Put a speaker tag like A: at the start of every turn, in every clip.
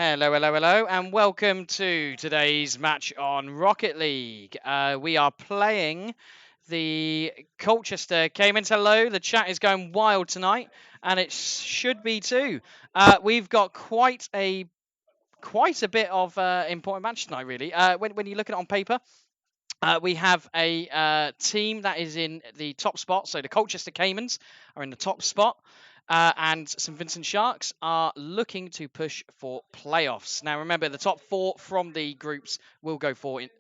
A: Hello, hello, hello, and welcome to today's match on Rocket League. We are playing the Colchester Caimans. Hello, the chat is going wild tonight, and it should be too. We've got quite a bit of important match tonight, really. When you look at it on paper, we have a team that is in the top spot. So the Colchester Caimans are in the top spot. And some Vincent Sharks are looking to push for playoffs. Now, remember, the top four from the groups will go forward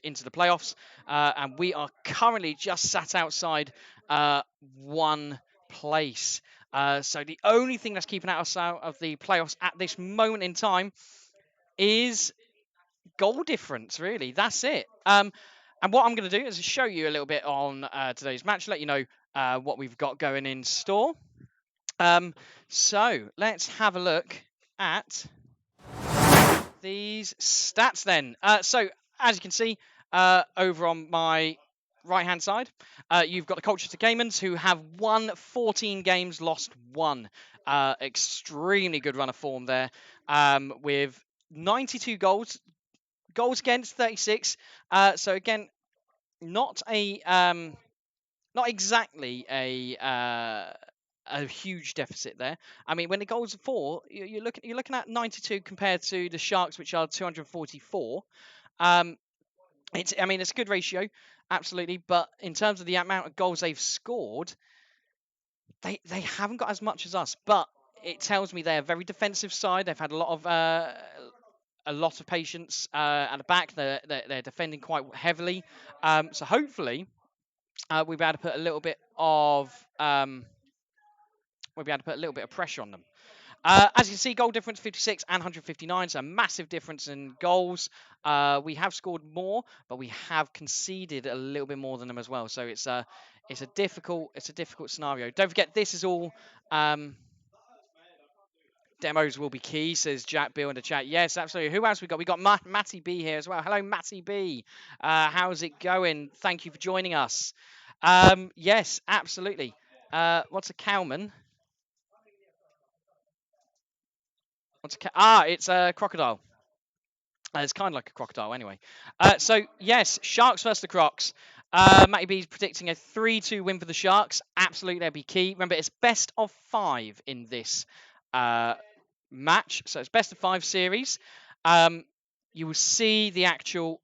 A: into the playoffs. And we are currently just sat outside one place. So the only thing that's keeping us out of the playoffs at this moment in time is goal difference, really. That's it. And what I'm going to do is show you a little bit on today's match, let you know what we've got going in store. So let's have a look at these stats then. So as you can see, over on my right-hand side, you've got the Colchester Caimans, who have won 14 games, lost 1. Extremely good run of form there, with 92 goals against 36. So again, not exactly a huge deficit there. I mean, when the goals are 4, you're looking at 92 compared to the Sharks, which are 244. It's a good ratio, absolutely. But in terms of the amount of goals they've scored, they haven't got as much as us. But it tells me they're a very defensive side. They've had a lot of patience at the back. They're defending quite heavily. So hopefully we'll be able to put a little bit of pressure on them. As you can see, goal difference 56 and 159, so a massive difference in goals. We have scored more, but we have conceded a little bit more than them as well. So it's a difficult scenario. Don't forget, this is all demos will be key, says Jack Bill in the chat. Yes, absolutely. Who else we got? We got Matty B here as well. Hello, Matty B. How's it going? Thank you for joining us. Yes, absolutely. What's a cowman? It's a crocodile. It's kind of like a crocodile anyway. So, yes, Sharks versus the Crocs. Matty B's predicting a 3-2 win for the Sharks. Absolutely, that'd be key. Remember, it's best of 5 in this match. So it's best of 5 series. You will see the actual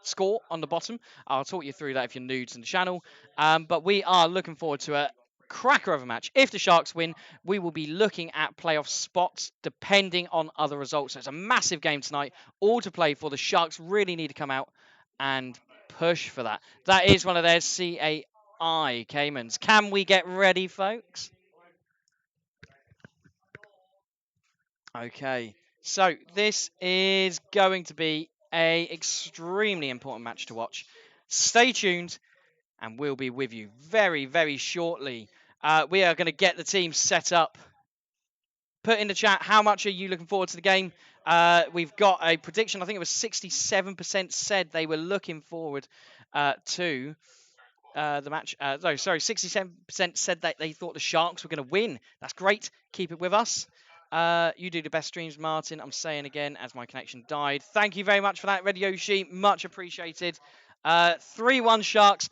A: score on the bottom. I'll talk you through that if you're new to the channel. But we are looking forward to a cracker of a match. If the Sharks win, we will be looking at playoff spots depending on other results. So it's a massive game tonight, all to play for. The Sharks really need to come out and push for that. That is one of their CAI Caimans. Can we get ready, folks? Okay, so this is going to be an extremely important match to watch. Stay tuned, and we'll be with you very, very shortly. We are going to get the team set up. Put in the chat, how much are you looking forward to the game? We've got a prediction. I think it was 67% said they were looking forward to the match. 67% said that they thought the Sharks were going to win. That's great. Keep it with us. You do the best streams, Martin. I'm saying again as my connection died. Thank you very much for that, Red Yoshi. Much appreciated. 3-1 Sharks.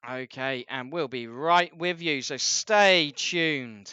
A: Okay, and we'll be right with you, so stay tuned.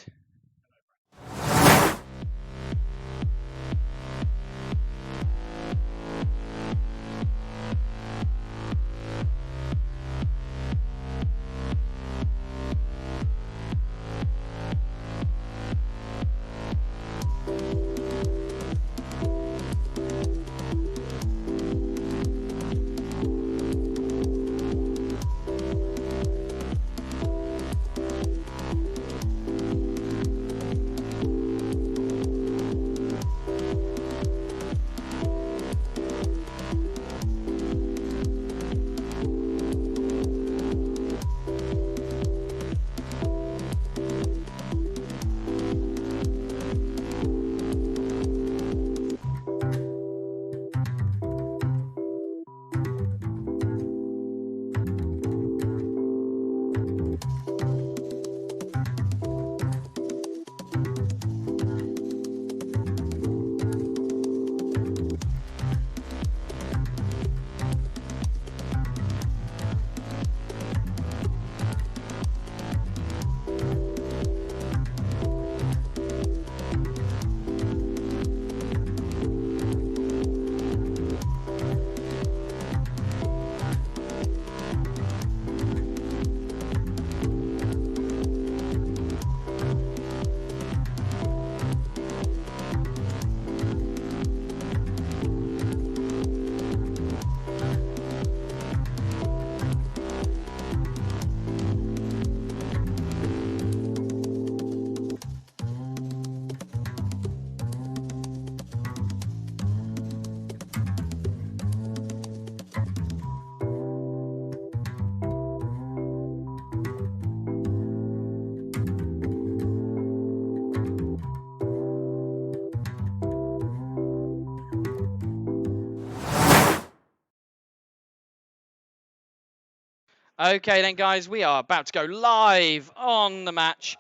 A: Okay then, guys, we are about to go live on the match.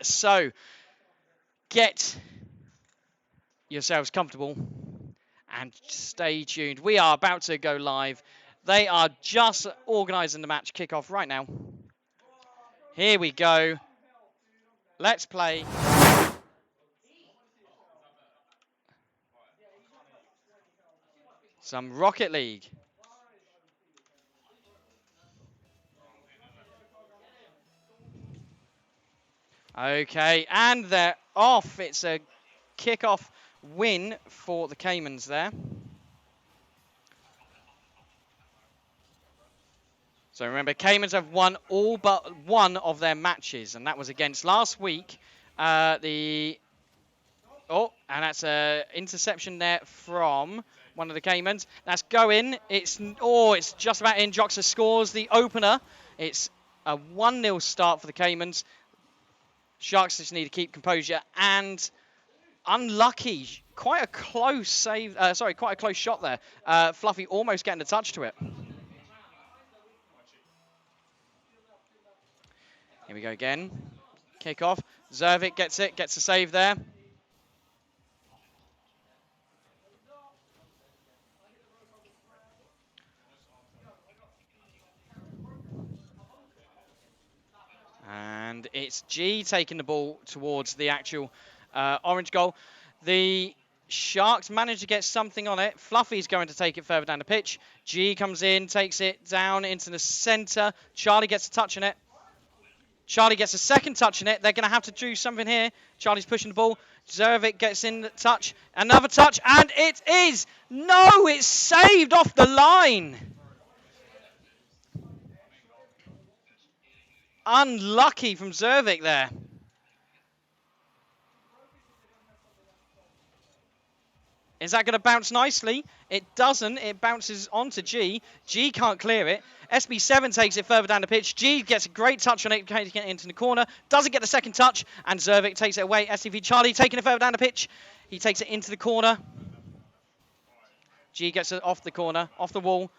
A: So get yourselves comfortable and stay tuned. We are about to go live. They are just organising the match kickoff right now. Here we go. Let's play. Some Rocket League. Okay, and they're off. It's a kickoff win for the Caimans there. So remember, Caimans have won all but one of their matches, and that was against last week. And that's a interception there from one of the Caimans. That's going. It's just about in. Joxer scores the opener. It's a 1-0 start for the Caimans. Sharks just need to keep composure and unlucky. Quite a close save. Quite a close shot there. Fluffy almost getting a touch to it. Here we go again. Kick off. Zervik gets it. Gets a save there. And it's G taking the ball towards the actual orange goal. The Sharks manage to get something on it. Fluffy's going to take it further down the pitch. G comes in, takes it down into the centre. Charlie gets a touch on it. Charlie gets a second touch on it. They're going to have to do something here. Charlie's pushing the ball. Zervik gets in the touch. Another touch, and it is. No, it's saved off the line. Unlucky from Zervik there. Is that going to bounce nicely? It doesn't. It bounces onto G. G can't clear it. SB7 takes it further down the pitch. G gets a great touch on it, getting it into the corner. Doesn't get the second touch, and Zervik takes it away. SCV Charlie taking it further down the pitch. He takes it into the corner. G gets it off the corner, off the wall.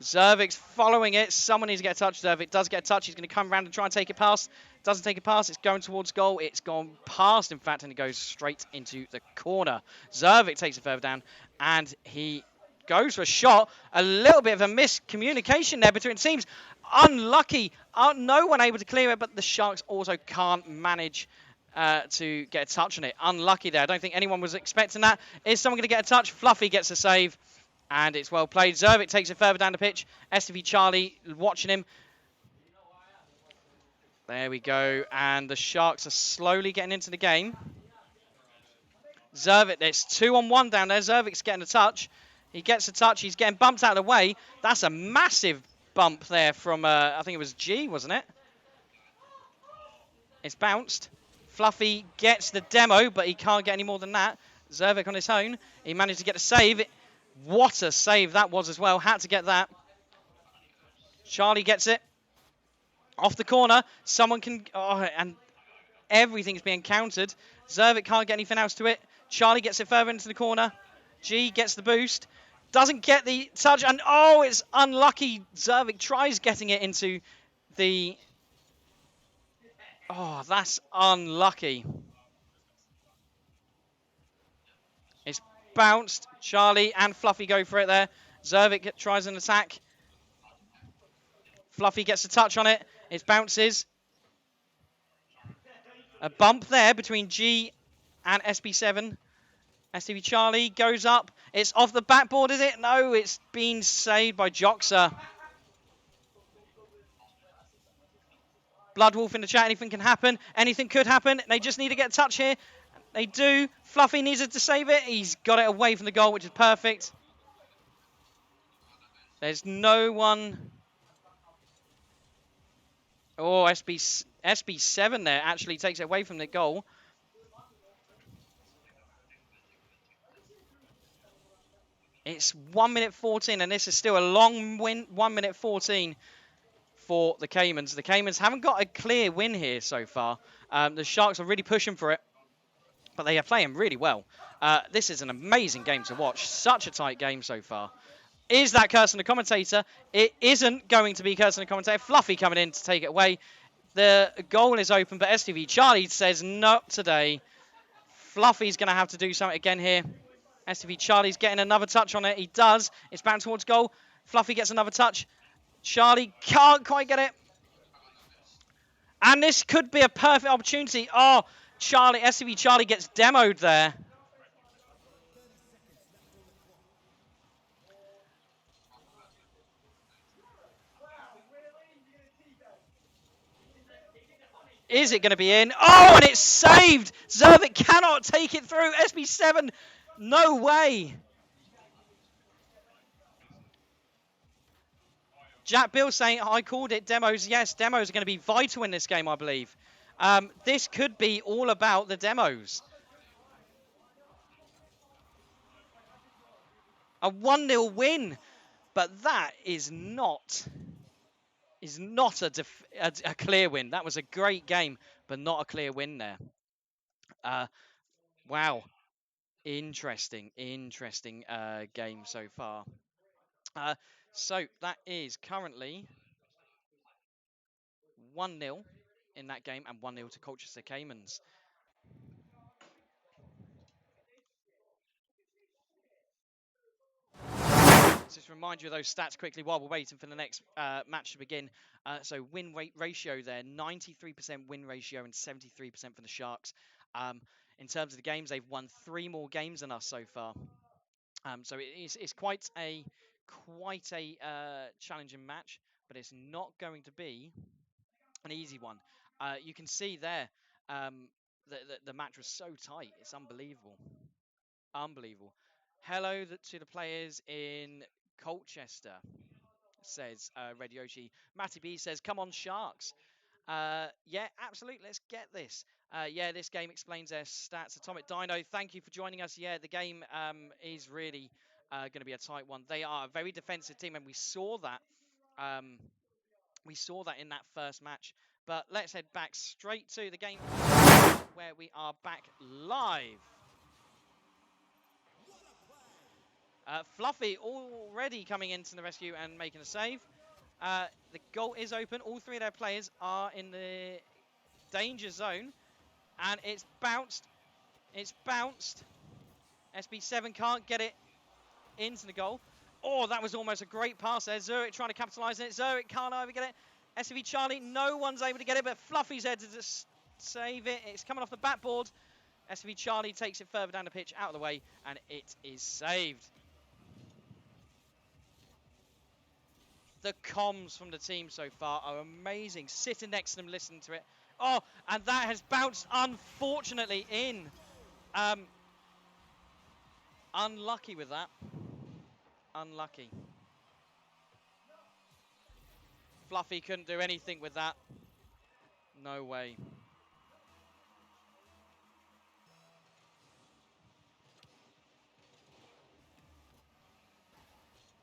A: Zervik's following it. Someone needs to get a touch. Zervik does get a touch. He's going to come around and try and take it past. Doesn't take it past. It's going towards goal. It's gone past, in fact, and it goes straight into the corner. Zervik takes it further down, and he goes for a shot. A little bit of a miscommunication there between teams. Unlucky. No one able to clear it, but the Sharks also can't manage to get a touch on it. Unlucky there. I don't think anyone was expecting that. Is someone going to get a touch? Fluffy gets a save. And it's well played. Zervik takes it further down the pitch. STV Charlie watching him. There we go. And the Sharks are slowly getting into the game. Zervik, there's 2-on-1 down there. Zervik's getting a touch. He gets a touch. He's getting bumped out of the way. That's a massive bump there from, I think it was G, wasn't it? It's bounced. Fluffy gets the demo, but he can't get any more than that. Zervik on his own. He managed to get a save. What a save that was as well. Had to get that. Charlie gets it. Off the corner. Someone can... Oh, and everything's being countered. Zervik can't get anything else to it. Charlie gets it further into the corner. G gets the boost. Doesn't get the touch. And oh, it's unlucky. Zervik tries getting it into the... Oh, that's unlucky. It's bounced. Charlie and Fluffy go for it there. Zervik tries an attack. Fluffy gets a touch on it. It bounces. A bump there between G and SB7. STV Charlie goes up. It's off the backboard, is it? No, it's been saved by Joxer. Bloodwolf in the chat. Anything can happen. Anything could happen. They just need to get a touch here. They do. Fluffy needs it to save it. He's got it away from the goal, which is perfect. There's no one. Oh, SB7 there actually takes it away from the goal. It's 1 minute 14, and this is still a long win. 1 minute 14 for the Caimans. The Caimans haven't got a clear win here so far. The Sharks are really pushing for it, but they are playing really well. This is an amazing game to watch. Such a tight game so far. Is that Curse on the commentator? It isn't going to be Curse on the commentator. Fluffy coming in to take it away. The goal is open, but STV Charlie says not today. Fluffy's going to have to do something again here. STV Charlie's getting another touch on it. He does. It's bounced towards goal. Fluffy gets another touch. Charlie can't quite get it. And this could be a perfect opportunity. Oh, Charlie, STV Charlie gets demoed there. Is it going to be in? Oh, and it's saved. Zervik cannot take it through. SB7, no way. Jack Bill saying, I called it demos. Yes, demos are going to be vital in this game, I believe. This could be all about the demos. A 1-0 win, but that is not a clear win. That was a great game, but not a clear win there. Wow. Interesting game so far. So that is currently 1-0 in that game and 1-0 to Colchester Caimans. Just remind you of those stats quickly while we're waiting for the next match to begin. So win rate ratio there, 93% win ratio and 73% for the Sharks. In terms of the games, they've won 3 more games than us so far. So it's quite a challenging match, but it's not going to be an easy one. You can see there the match was so tight. It's unbelievable. Unbelievable. Hello to the players in Colchester, says Red Yoshi. Matty B says, come on, Sharks. Yeah, absolutely. Let's get this. Yeah, this game explains their stats. Atomic Dino, thank you for joining us. Yeah, the game is really going to be a tight one. They are a very defensive team, and we saw that. We saw that in that first match. But let's head back straight to the game where we are back live. Fluffy already coming into the rescue and making a save. The goal is open. All 3 of their players are in the danger zone. And it's bounced. It's bounced. SB7 can't get it into the goal. Oh, that was almost a great pass there. Zurich trying to capitalise on it. Zurich can't either get it. SB Charlie, no one's able to get it, but Fluffy's there to just save it. It's coming off the backboard. SB Charlie takes it further down the pitch, out of the way, and it is saved. The comms from the team so far are amazing. Sitting next to them, listening to it. Oh, and that has bounced, unfortunately, in. Unlucky with that. Unlucky. Fluffy couldn't do anything with that. No way.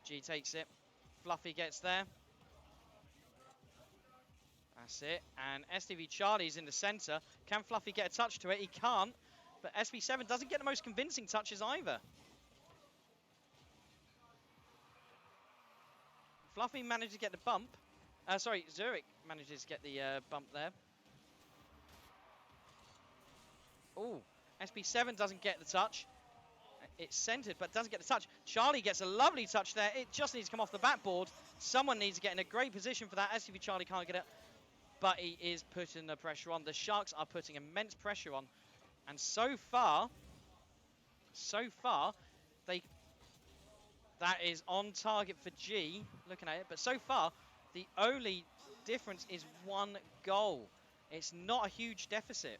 A: G takes it. Fluffy gets there. That's it. And STV Charlie's in the centre. Can Fluffy get a touch to it? He can't. But SB7 doesn't get the most convincing touches either. Fluffy manages to get the bump. Sorry, Zurich manages to get the bump there. Oh, SB7 doesn't get the touch. It's centered, but doesn't get the touch. Charlie gets a lovely touch there. It just needs to come off the backboard. Someone needs to get in a great position for that. STV Charlie can't get it, but he is putting the pressure on. The Sharks are putting immense pressure on. And so far, that is on target for G, looking at it. But so far, the only difference is 1 goal. It's not a huge deficit.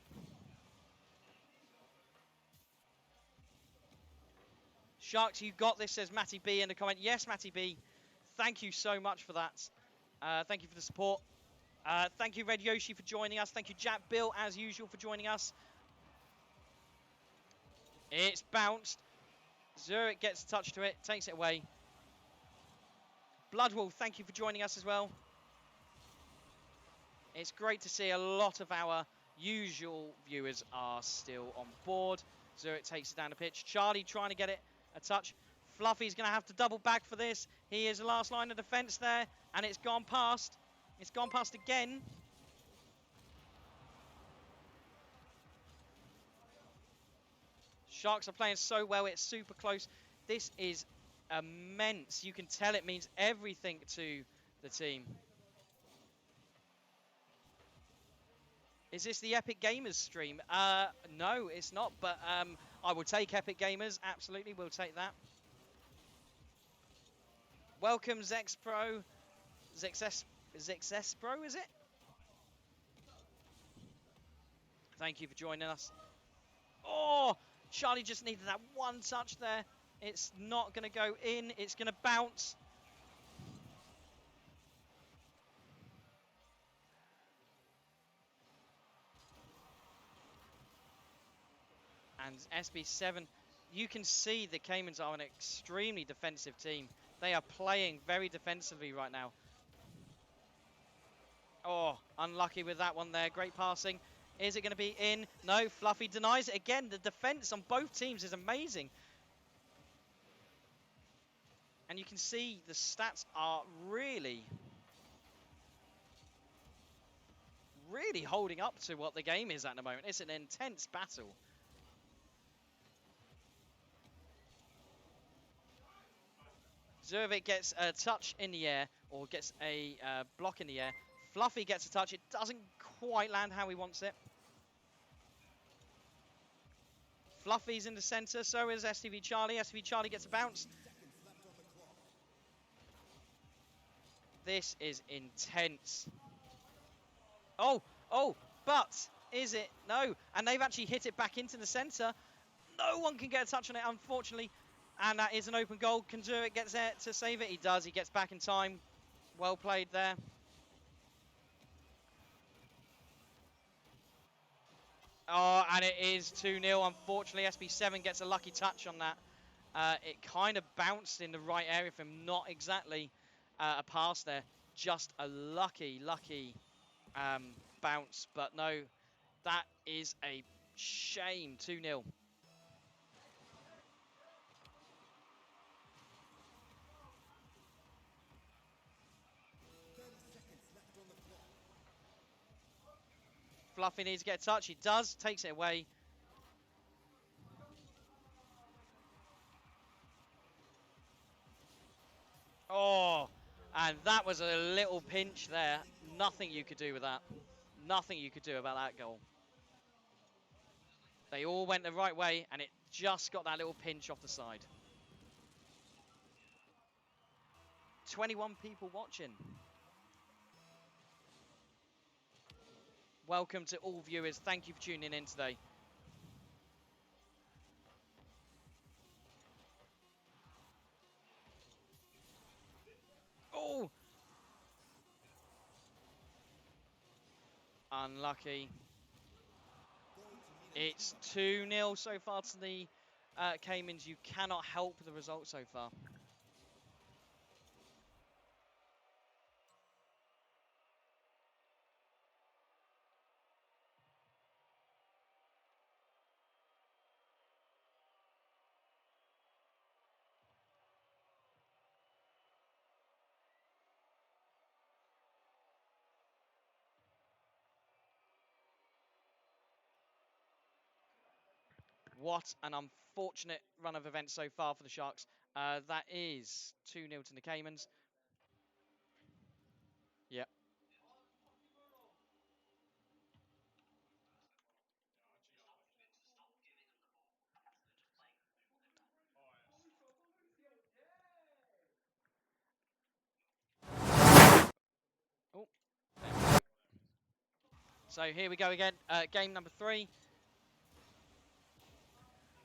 A: Sharks, you got this, says Matty B in the comment. Yes, Matty B, thank you so much for that. Thank you for the support. Thank you, Red Yoshi, for joining us. Thank you, Jack Bill, as usual, for joining us. It's bounced. Zurich gets a touch to it, takes it away. Bloodwolf, thank you for joining us as well. It's great to see a lot of our usual viewers are still on board. Zurich takes it down the pitch. Charlie trying to get it a touch. Fluffy's going to have to double back for this. He is the last line of defence there, and it's gone past. It's gone past again. Sharks are playing so well, it's super close. This is immense. You can tell it means everything to the team. Is this the Epic Gamers stream? No, it's not, but I will take Epic Gamers. Absolutely, we'll take that. Welcome, Zexpro. Zexespro, is it? Thank you for joining us. Oh, Charlie just needed that one touch there. It's not going to go in. It's going to bounce. And SB7, you can see the Caimans are an extremely defensive team. They are playing very defensively right now. Oh, unlucky with that one there. Great passing. Is it going to be in? No, Fluffy denies it again. The defense on both teams is amazing. And you can see the stats are really holding up to what the game is at the moment. It's an intense battle. Zervik gets a touch in the air, or gets a block in the air. Fluffy gets a touch. It doesn't quite land how he wants it. Fluffy's in the center, so is STV Charlie. STV Charlie gets a bounce. This is intense. Oh, but is it? No. And they've actually hit it back into the center. No one can get a touch on it, unfortunately. And that is an open goal. Can Zurich gets there to save it? He does. He gets back in time. Well played there. Oh, and it is 2-0. Unfortunately, SB7 gets a lucky touch on that. It kind of bounced in the right area for him. Not exactly a pass there. Just a lucky bounce. But no, that is a shame. 2-0. Fluffy needs to get a touch. He does. Takes it away. Oh, and that was a little pinch there. Nothing you could do with that. Nothing you could do about that goal. They all went the right way, and it just got that little pinch off the side. 21 people watching. Welcome to all viewers. Thank you for tuning in today. Oh! Unlucky. It's 2-0 so far to the Caimans. You cannot help the result so far. What an unfortunate run of events so far for the Sharks. That is 2-0 to the Caimans. Yep. Oh. So here we go again. Game number 3.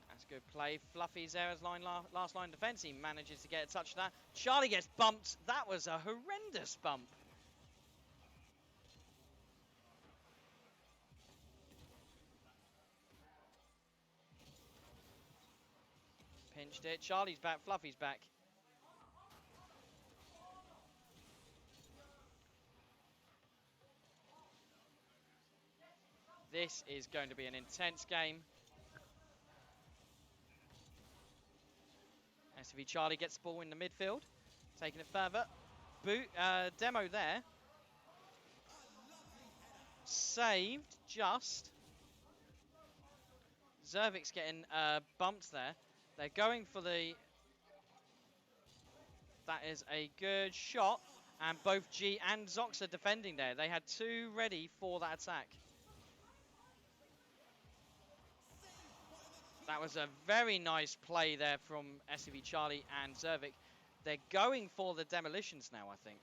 A: That's good play. Fluffy's there as last line defence. He manages to get a touch of that. Charlie gets bumped. That was a horrendous bump. Pinched it. Charlie's back. Fluffy's back. This is going to be an intense game. SV Charlie gets the ball in the midfield, taking it further. Demo there. Saved, just. Zervik's getting bumped there. They're going for the... That is a good shot. And both G and Zox are defending there. They had two ready for that attack. That was a very nice play there from SV Charlie and Zervik. They're going for the demolitions now, I think.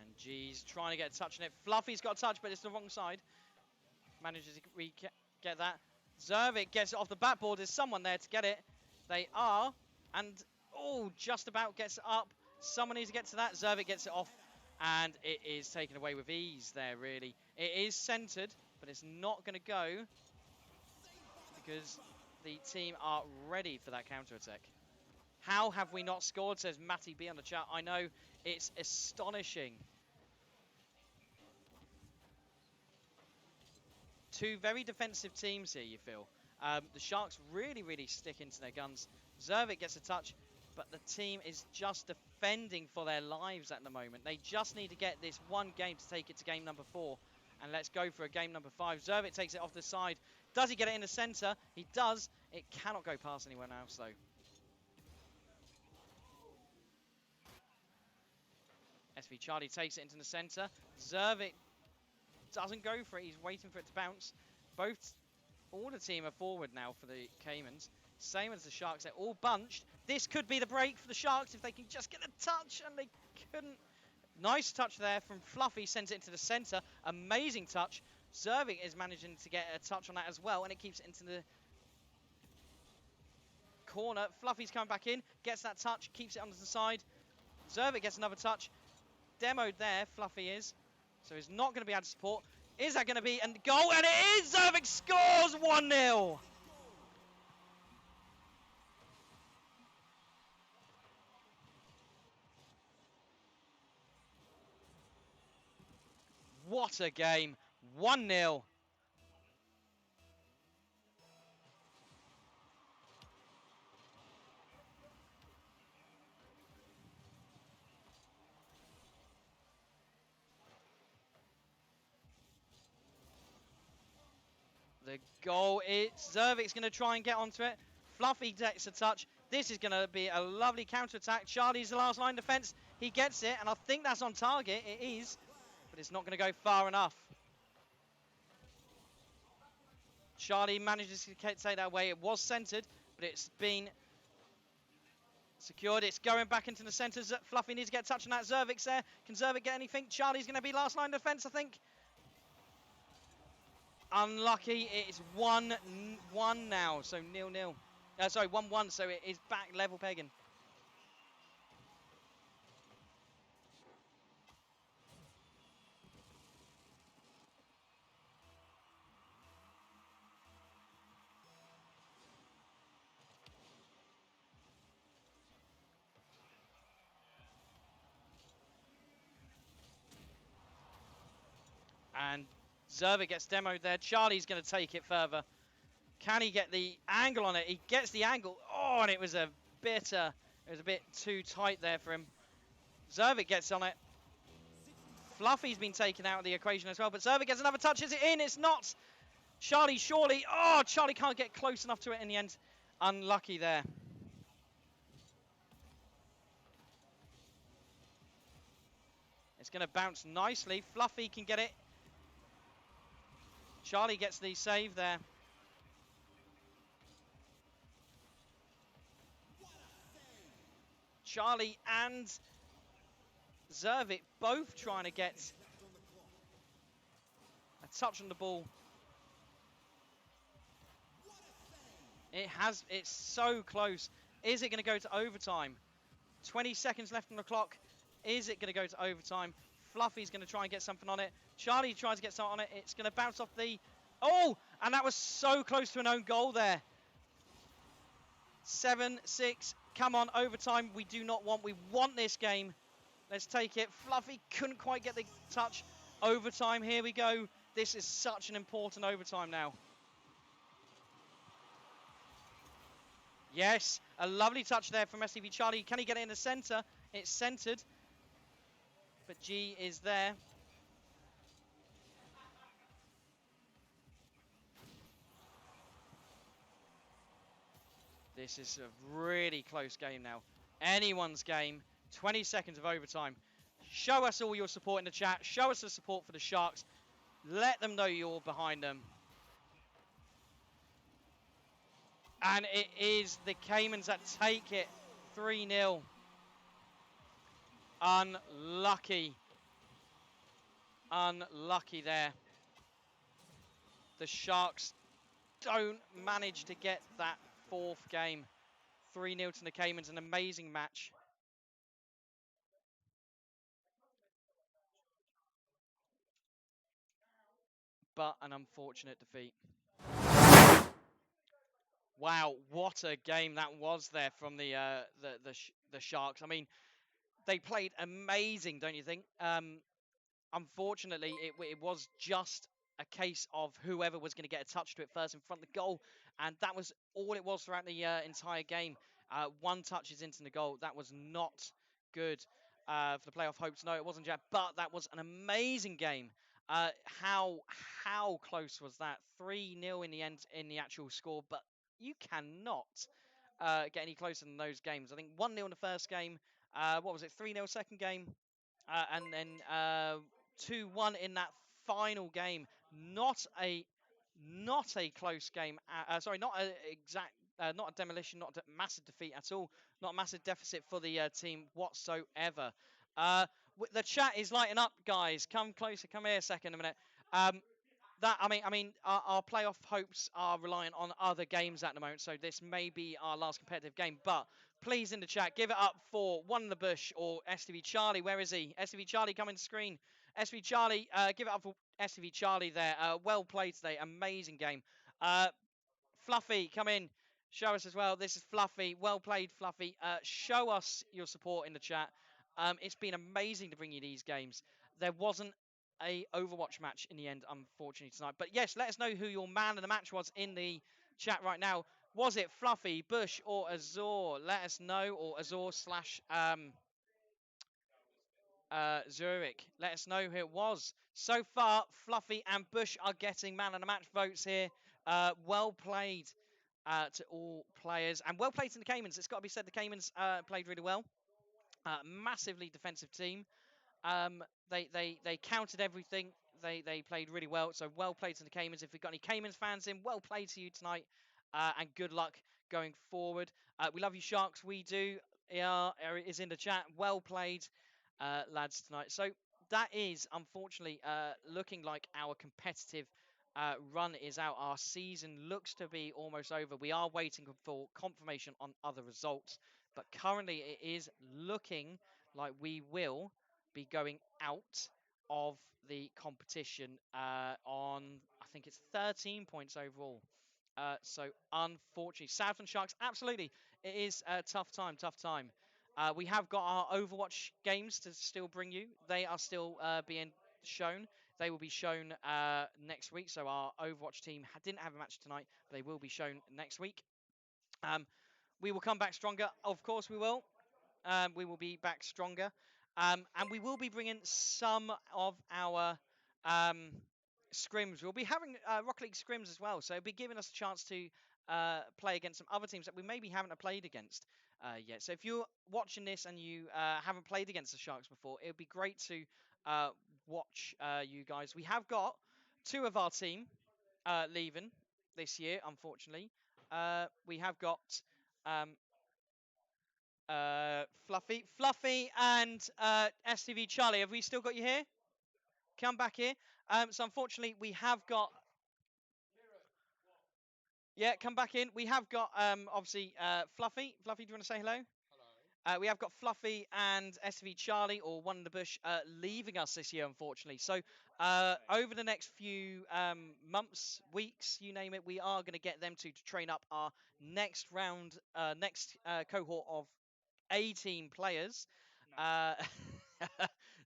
A: And G's trying to get a touch on it. Fluffy's got a touch, but it's the wrong side. Manages to get that. Zervik gets it off the backboard. There's someone there to get it. They are. And, oh, just about gets it up. Someone needs to get to that. Zervik gets it off. And it is taken away with ease there, really. It is centered, but it's not going to go because the team are ready for that counter-attack. How have we not scored, says Matty B on the chat. I know, it's astonishing. Two very defensive teams here, you feel. The Sharks really, really stick into their guns. Zervik gets a touch, but the team is just defending for their lives at the moment. They just need to get this one game to take it to game number 4. And let's go for a game number 5. Zervik takes it off the side. Does he get it in the center? He does. It cannot go past anyone else, though. SV Charlie takes it into the center. Zervik doesn't go for it. He's waiting for it to bounce. All the team are forward now for the Caimans. Same as the Sharks. They're all bunched. This could be the break for the Sharks if they can just get a touch, and they couldn't. Nice touch there from Fluffy. Sends it into the center. Amazing touch. Zervik is managing to get a touch on that as well, and it keeps it into the corner. Fluffy's coming back in. Gets that touch. Keeps it on the side. Zervik gets another touch. Demoed there, Fluffy is. So he's not going to be able to support. Is that going to be a goal? And it is! Zervik scores 1-0! What a game. 1-0. The goal is Zervik's going to try and get onto it. Fluffy takes a touch. This is going to be a lovely counter-attack. Charlie's the last line defence. He gets it, and I think that's on target. It is, but it's not going to go far enough. Charlie manages to take that away. It was centred, but it's been secured. It's going back into the centre. Fluffy needs to get a touch on that. Zervik's there. Can Zervik get anything? Charlie's going to be last line defence, I think. Unlucky. It's 1-1 now, so 0-0. Sorry, 1-1, so it is back level pegging. And Zervik gets demoed there. Charlie's going to take it further. Can he get the angle on it? He gets the angle. Oh, and it was a bit too tight there for him. Zervik gets on it. Fluffy's been taken out of the equation as well, but Zervik gets another touch. Is it in? It's not. Charlie, surely. Oh, Charlie can't get close enough to it in the end. Unlucky there. It's going to bounce nicely. Fluffy can get it. Charlie gets the save there. Charlie and Zervik both trying to get a touch on the ball. It's so close. Is it going to go to overtime? 20 seconds left on the clock. Is it going to go to overtime? Fluffy's going to try and get something on it. Charlie tries to get something on it. It's going to bounce off the... Oh! And that was so close to an own goal there. 7-6. Come on, overtime. We want this game. Let's take it. Fluffy couldn't quite get the touch. Overtime, here we go. This is such an important overtime now. Yes, a lovely touch there from STV Charlie. Can he get it in the centre? It's centred, but G is there. This is a really close game now. Anyone's game. 20 seconds of overtime. Show us all your support in the chat. Show us the support for the Sharks. Let them know you're behind them. And it is the Caimans that take it 3-0. Unlucky. Unlucky there. The Sharks don't manage to get that fourth game. 3-0 to the Caimans, an amazing match. But an unfortunate defeat. Wow, what a game that was there from the Sharks. I mean, they played amazing, don't you think? Unfortunately, it was just a case of whoever was going to get a touch to it first in front of the goal, and that was all it was throughout the entire game. One touch is into the goal. That was not good for the playoff hopes. No, it wasn't, Jack, but that was an amazing game. How close was that? 3-0 in the end in the actual score, but you cannot get any closer than those games. I think 1-0 in the first game. What was it? 3-0 second game. And then 2-1 in that final game. Not a close game. Sorry, not a exact, not a demolition, not a massive defeat at all. Not a massive deficit for the team whatsoever. The chat is lighting up, guys. Come closer. Come here a second, a minute. That our playoff hopes are reliant on other games at the moment, so this may be our last competitive game. But please, in the chat, give it up for One in the Bush or STV Charlie. Where is he? STV Charlie, come in the screen. STV Charlie, give it up for STV Charlie there. Well played today, amazing game. Fluffy, come in. Show us as well. This is Fluffy. Well played, Fluffy. Show us your support in the chat. It's been amazing to bring you these games. There wasn't a Overwatch match in the end, unfortunately, tonight. But yes, let us know who your man of the match was in the chat right now. Was it Fluffy, Bush, or Azor? Let us know. Or Azor slash Zurich. Let us know who it was. So far, Fluffy and Bush are getting man of the match votes here. Well played to all players. And well played to the Caimans. It's got to be said, the Caimans played really well. Massively defensive team. They counted everything. They played really well. So well played to the Caimans. If we've got any Caimans fans in, well played to you tonight. And good luck going forward. We love you, Sharks. We do. Is in the chat. Well played, lads, tonight. So that is, unfortunately, looking like our competitive run is out. Our season looks to be almost over. We are waiting for confirmation on other results. But currently, it is looking like we will be going out of the competition on, I think it's 13 points overall. So unfortunately, Southland Sharks, absolutely, it is a tough time, tough time. We have got our Overwatch games to still bring you. They are still being shown. They will be shown next week. So our Overwatch team didn't have a match tonight, but they will be shown next week. We will come back stronger. Of course we will. We will be back stronger. And we will be bringing some of our scrims. We'll be having Rocket League scrims as well. So it'll be giving us a chance to play against some other teams that we maybe haven't played against yet. So if you're watching this and you haven't played against the Sharks before, it would be great to watch you guys. We have got two of our team leaving this year, unfortunately. We have got Fluffy and STV Charlie. Have we still got you here? Come back here. So unfortunately, we have got. Yeah, come back in. We have got obviously Fluffy. Fluffy, do you want to say hello? We have got Fluffy and STV Charlie, or One in the Bush, leaving us this year, unfortunately. So over the next few months, weeks, you name it, we are going to get them to train up our next round, next cohort of 18 players.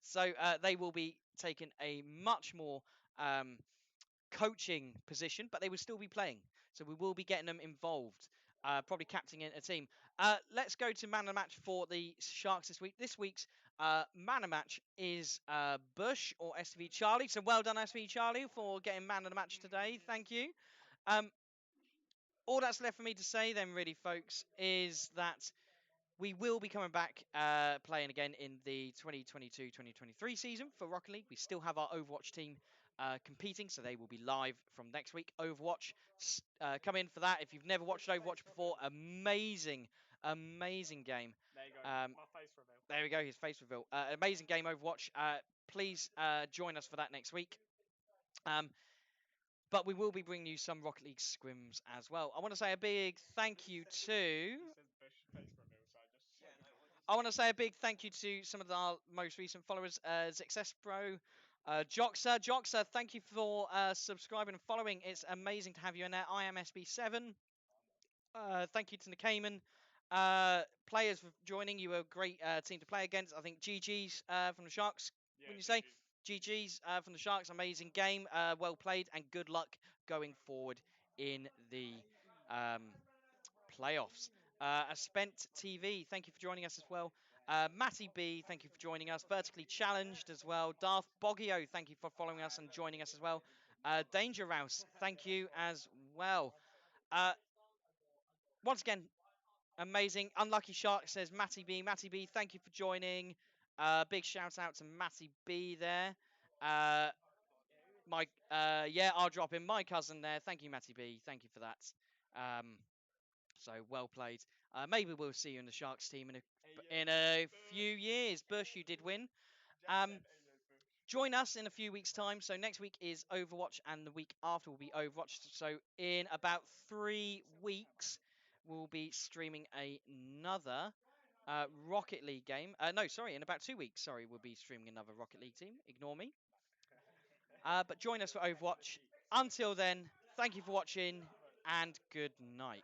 A: So they will be taking a much more um, coaching position, but they will still be playing. So we will be getting them involved, probably captaining a team. Let's go to man of the match for the Sharks this week. This week's man of the match is Bush or SV Charlie. So well done, SV Charlie, for getting man of the match today. Thank you. Um, all that's left for me to say then, really, folks, is that we will be coming back playing again in the 2022-2023 season for Rocket League. We still have our Overwatch team competing, so they will be live from next week. Overwatch, come in for that. If you've never watched Overwatch before, amazing, amazing game.
B: There you go. My face reveal.
A: There we go, his face reveal. Amazing game, Overwatch. Please join us for that next week. But we will be bringing you some Rocket League scrims as well. I want to say a big thank you to.
B: He says Bush face reveal, so I just.
A: I want to say a big thank you to some of our most recent followers, Zexess Pro, Joxer. Joxer, thank you for subscribing and following. It's amazing to have you in there. I am SB7. Thank you to the Cayman players for joining. You were a great team to play against. I think GG's from the Sharks.
B: Yeah,
A: When you say
B: GG's.
A: GG's from the Sharks, amazing game, well played, and good luck going forward in the playoffs. Spent TV, thank you for joining us as well. Matty B, thank you for joining us. Vertically Challenged as well. Darth Boggio, thank you for following us and joining us as well. Danger Rouse, thank you as well. Once again, amazing. Unlucky Shark says Matty B. Matty B, thank you for joining. Big shout out to Matty B there. Yeah, I'll drop in my cousin there. Thank you, Matty B. Thank you for that. So well played. Maybe we'll see you in the Sharks team in a few years. Bush, you did win. Join us in a few weeks' time. So next week is Overwatch, and the week after will be Overwatch. So in about 3 weeks, we'll be streaming another Rocket League game. No, sorry, in about 2 weeks. Sorry, we'll be streaming another Rocket League team. Ignore me. But join us for Overwatch. Until then, thank you for watching, and good night.